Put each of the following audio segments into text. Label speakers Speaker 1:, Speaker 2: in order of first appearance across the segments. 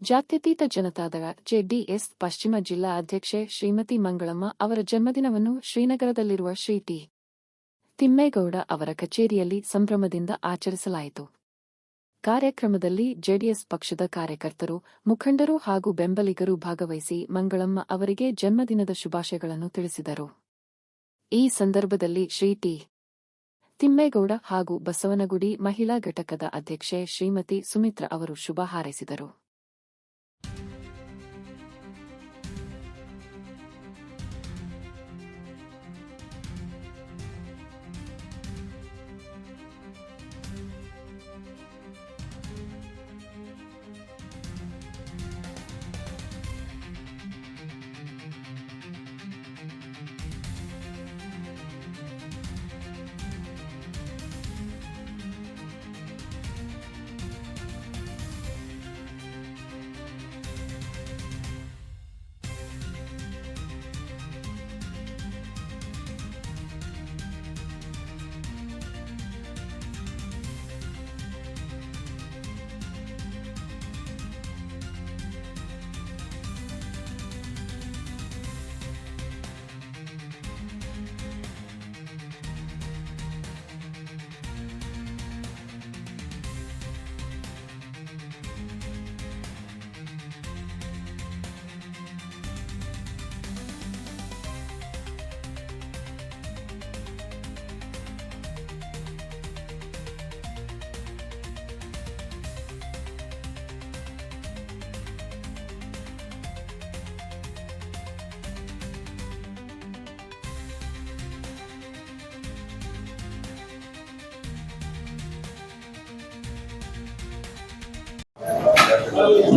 Speaker 1: ಜಾತ್ಯತೀತ ಜನತಾದಳ ಜೆಡಿಎಸ್ ಪಶ್ಚಿಮ ಜಿಲ್ಲಾ ಅಧ್ಯಕ್ಷೆ ಶ್ರೀಮತಿ ಮಂಗಳಮ್ಮ ಅವರ ಜನ್ಮದಿನವನ್ನು ಶ್ರೀನಗರದಲ್ಲಿರುವ ಶ್ರೀ ಟಿ. ತಿಮ್ಮೇಗೌಡ ಅವರ ಕಚೇರಿಯಲ್ಲಿ ಸಂಭ್ರಮದಿಂದ ಆಚರಿಸಲಾಯಿತು. ಕಾರ್ಯಕ್ರಮದಲ್ಲಿ ಜೆಡಿಎಸ್ ಪಕ್ಷದ ಕಾರ್ಯಕರ್ತರು, ಮುಖಂಡರು ಹಾಗೂ ಬೆಂಬಲಿಗರು ಭಾಗವಹಿಸಿ ಮಂಗಳಮ್ಮ ಅವರಿಗೆ ಜನ್ಮದಿನದ ಶುಭಾಶಯಗಳನ್ನು ತಿಳಿಸಿದರು. ಈ ಸಂದರ್ಭದಲ್ಲಿ ಶ್ರೀ ಟಿ. ತಿಮ್ಮೇಗೌಡ ಹಾಗೂ ಬಸವನಗುಡಿ ಮಹಿಳಾ ಘಟಕದ ಅಧ್ಯಕ್ಷೆ ಶ್ರೀಮತಿ ಸುಮಿತ್ರಾ ಅವರು ಶುಭ ಹಾರೈಸಿದರು.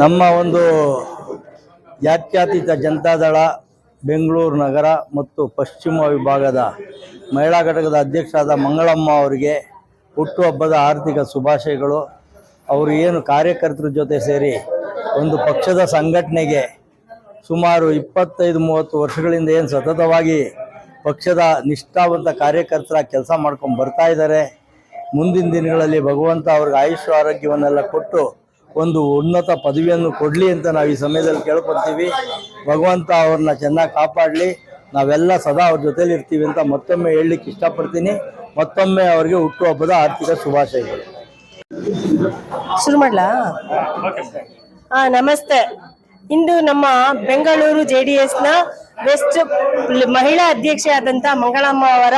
Speaker 2: ನಮ್ಮ ಒಂದು ಜಾತ್ಯತೀತ ಜನತಾದಳ ಬೆಂಗಳೂರು ನಗರ ಮತ್ತು ಪಶ್ಚಿಮ ವಿಭಾಗದ ಮಹಿಳಾ ಘಟಕದ ಅಧ್ಯಕ್ಷರಾದ ಮಂಗಳಮ್ಮ ಅವರಿಗೆ ಹುಟ್ಟುಹಬ್ಬದ ಆರ್ಥಿಕ ಶುಭಾಶಯಗಳು. ಅವರು ಏನು ಕಾರ್ಯಕರ್ತರ ಜೊತೆ ಸೇರಿ ಒಂದು ಪಕ್ಷದ ಸಂಘಟನೆಗೆ ಸುಮಾರು 25-30 ವರ್ಷಗಳಿಂದ ಏನು ಸತತವಾಗಿ ಪಕ್ಷದ ನಿಷ್ಠಾವಂತ ಕಾರ್ಯಕರ್ತರ ಕೆಲಸ ಮಾಡ್ಕೊಂಡು ಬರ್ತಾ ಇದ್ದಾರೆ. ಮುಂದಿನ ದಿನಗಳಲ್ಲಿ ಭಗವಂತ ಅವ್ರಿಗೆ ಆಯುಷ್ಯ ಆರೋಗ್ಯವನ್ನೆಲ್ಲ ಕೊಟ್ಟು ಒಂದು ಉನ್ನತ ಪದವಿಯನ್ನು ಕೊಡಲಿ ಅಂತ ನಾವು ಈ ಸಮಯದಲ್ಲಿ ಕೇಳ್ಕೊತೀವಿ. ಭಗವಂತ ಅವ್ರನ್ನ ಚೆನ್ನಾಗಿ ಕಾಪಾಡಲಿ, ನಾವೆಲ್ಲ ಸದಾ ಅವ್ರ ಜೊತೆಲಿ ಇರ್ತೀವಿ ಅಂತ ಮತ್ತೊಮ್ಮೆ ಹೇಳಲಿಕ್ಕೆ ಇಷ್ಟಪಡ್ತೀನಿ. ಮತ್ತೊಮ್ಮೆ ಅವರಿಗೆ ಹುಟ್ಟುಹಬ್ಬದ ಆರ್ಥಿಕ ಶುಭಾಶಯಗಳು.
Speaker 3: ಶುರು ಮಾಡ್ಲಾ? ನಮಸ್ತೆ. ಇಂದು ನಮ್ಮ ಬೆಂಗಳೂರು ಜೆಡಿಎಸ್ನ ವೆಸ್ಟ್ ಮಹಿಳಾ ಅಧ್ಯಕ್ಷೆ ಆದಂತ ಮಂಗಳಮ್ಮ ಅವರ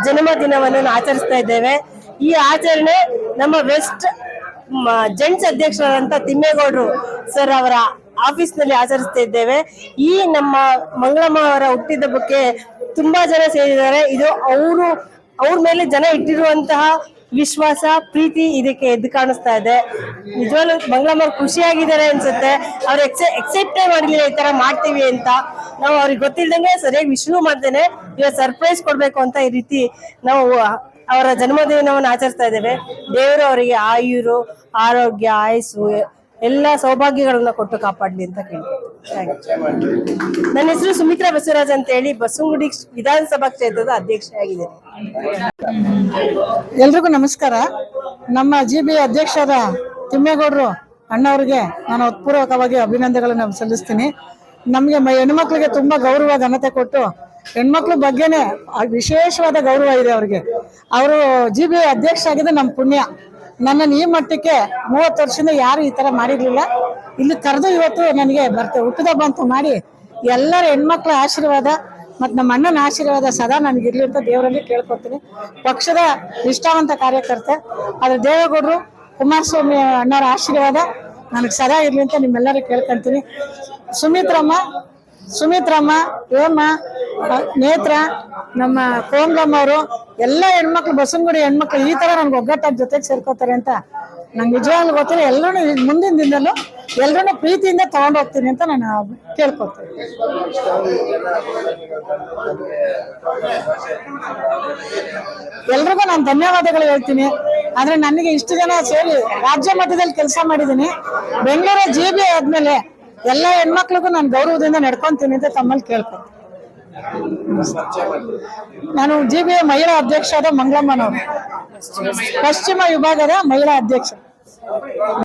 Speaker 3: ಜನ್ಮದಿನವನ್ನು ಆಚರಿಸ್ತಾ ಇದ್ದೇವೆ. ಈ ಆಚರಣೆ ನಮ್ಮ ವೆಸ್ಟ್ ಜೆಂಟ್ಸ್ ಅಧ್ಯಕ್ಷರಾದಂತ ತಿಮ್ಮೇಗೌಡರು ಸರ್ ಅವರ ಆಫೀಸ್ ನಲ್ಲಿ ಆಚರಿಸ್ತಾ ಇದ್ದೇವೆ. ಈ ನಮ್ಮ ಮಂಗಳಮ್ಮ ಅವರ ಹುಟ್ಟಿದಬ್ಬಕ್ಕೆ ತುಂಬಾ ಜನ ಸೇರಿದ್ದಾರೆ. ಇದು ಅವ್ರ ಮೇಲೆ ಜನ ಇಟ್ಟಿರುವಂತಹ ವಿಶ್ವಾಸ, ಪ್ರೀತಿ ಇದಕ್ಕೆ ಎದ್ದು ಕಾಣಿಸ್ತಾ ಇದೆ. ನಿಜವಾಗ್ಲೂ ಮಂಗಳಮ್ಮ ಅವ್ರು ಖುಷಿಯಾಗಿದ್ದಾರೆ ಅನ್ಸುತ್ತೆ. ಅವ್ರು ಎಕ್ಸೆಪ್ಟೇ ಮಾಡಿಲ್ಲ ಈ ತರ ಮಾಡ್ತೀವಿ ಅಂತ. ನಾವು ಅವ್ರಿಗೆ ಗೊತ್ತಿಲ್ದಂಗೆ ಸರಿಯಾಗಿ ವಿಶ್ವ ಮಾಡ್ದೇನೆ ಇವಾಗ ಸರ್ಪ್ರೈಸ್ ಕೊಡ್ಬೇಕು ಅಂತ ಈ ರೀತಿ ನಾವು ಅವರ ಜನ್ಮದಿನವನ್ನು ಆಚರಿಸ್ತಾ ಇದ್ದೇವೆ. ದೇವರು ಅವರಿಗೆ ಆಯುರು, ಆರೋಗ್ಯ, ಆಯಸ್ಸು ಎಲ್ಲ ಸೌಭಾಗ್ಯಗಳನ್ನ ಕೊಟ್ಟು ಕಾಪಾಡ್ಲಿ ಅಂತ ಕೇಳ್ತೀನಿ. ನನ್ನ ಹೆಸರು ಸುಮಿತ್ರಾ ಬಸವರಾಜ್ ಅಂತ ಹೇಳಿ ಬಸವನಗುಡಿ ವಿಧಾನಸಭಾ ಕ್ಷೇತ್ರದ ಅಧ್ಯಕ್ಷೆಯಾಗಿದ್ದೇನೆ.
Speaker 4: ಎಲ್ರಿಗೂ ನಮಸ್ಕಾರ. ನಮ್ಮ ಜಿಬಿ ಅಧ್ಯಕ್ಷರ ತಿಮ್ಮೇಗೌಡರು ಅಣ್ಣವ್ರಿಗೆ ನಾನು ಹೃತ್ಪೂರ್ವಕವಾಗಿ ಅಭಿನಂದನೆಗಳನ್ನು ಸಲ್ಲಿಸ್ತೀನಿ. ನಮಗೆ ಹೆಣ್ಮಕ್ಳಿಗೆ ತುಂಬಾ ಗೌರವ ಘನತೆ ಕೊಟ್ಟು ಹೆಣ್ಮಕ್ಳ ಬಗ್ಗೆನೆ ವಿಶೇಷವಾದ ಗೌರವ ಇದೆ ಅವ್ರಿಗೆ. ಅವರು ಜಿಬಿ ಅಧ್ಯಕ್ಷ ಆಗಿದ್ದು ನಮ್ಮ ಪುಣ್ಯ. ನನ್ನನ್ನು ಈ ಮಟ್ಟಕ್ಕೆ 30 ವರ್ಷದಿಂದ ಯಾರು ಈ ತರ ಮಾಡಿರ್ಲಿಲ್ಲ. ಇಲ್ಲಿ ಕರೆದು ಇವತ್ತು ನನಗೆ ಹುಟ್ಟುಹಬ್ಬ ಅಂತ ಮಾಡಿ ಎಲ್ಲರ ಹೆಣ್ಮಕ್ಳ ಆಶೀರ್ವಾದ ಮತ್ತು ನಮ್ಮ ಅಣ್ಣನ ಆಶೀರ್ವಾದ ಸದಾ ನನಗಿರ್ಲಿ ಅಂತ ದೇವರಲ್ಲಿ ಕೇಳ್ಕೊತೀನಿ. ಪಕ್ಷದ ನಿಷ್ಠಾವಂತ ಕಾರ್ಯಕರ್ತೆ ಆದ್ರೆ ದೇವೇಗೌಡರು, ಕುಮಾರಸ್ವಾಮಿ ಅಣ್ಣವರ ಆಶೀರ್ವಾದ ನನಗೆ ಸದಾ ಇರ್ಲಿ ಅಂತ ನಿಮ್ಮೆಲ್ಲರೂ ಕೇಳ್ಕೊಂತೀನಿ. ಸುಮಿತ್ರಮ್ಮ, ಹೇಮ, ನೇತ್ರ, ನಮ್ಮ ಕೋಮಲಮ್ಮ ಅವರು ಎಲ್ಲ ಹೆಣ್ಮಕ್ಳು, ಬಸವನಗುಡಿ ಹೆಣ್ಮಕ್ಳು ಈ ತರ ನನ್ಗೆ ಒಗ್ಗಟ್ಟಾಗಿ ಜೊತೆಗೆ ಸೇರ್ಕೋತಾರೆ ಅಂತ ನಂಗೆ ನಿಜವಾಗ್ಲೂ ಗೊತ್ತಿಲ್ಲ. ಎಲ್ಲರೂ ಮುಂದಿನ ದಿನದಲ್ಲೂ ಎಲ್ಲರೂ ಪ್ರೀತಿಯಿಂದ ತಗೊಂಡು ಹೋಗ್ತೀನಿ ಅಂತ ನಾನು ಕೇಳ್ಕೊತೀನಿ. ಎಲ್ರಿಗೂ ನಾನು ಧನ್ಯವಾದಗಳು ಹೇಳ್ತೀನಿ. ಆದ್ರೆ ನನಗೆ ಇಷ್ಟು ಜನ ಸೇರಿ ರಾಜ್ಯ ಮಟ್ಟದಲ್ಲಿ ಕೆಲಸ ಮಾಡಿದ್ದೀನಿ. ಬೆಂಗಳೂರು ಜಿಬಿ ಆದ್ಮೇಲೆ ಎಲ್ಲ ಹೆಣ್ಮಕ್ಳಿಗೂ ನಾನು ಗೌರವದಿಂದ ನಡ್ಕೊಂತೀನಿ ಅಂತ ತಮ್ಮಲ್ಲಿ ಕೇಳ್ಕೊತೀನಿ. ನಾನು ಜಿಬಿ ಮಹಿಳಾ ಅಧ್ಯಕ್ಷರಾದ ಮಂಗಳಮ್ಮನವರು, ಪಶ್ಚಿಮ ವಿಭಾಗದ ಮಹಿಳಾ ಅಧ್ಯಕ್ಷ.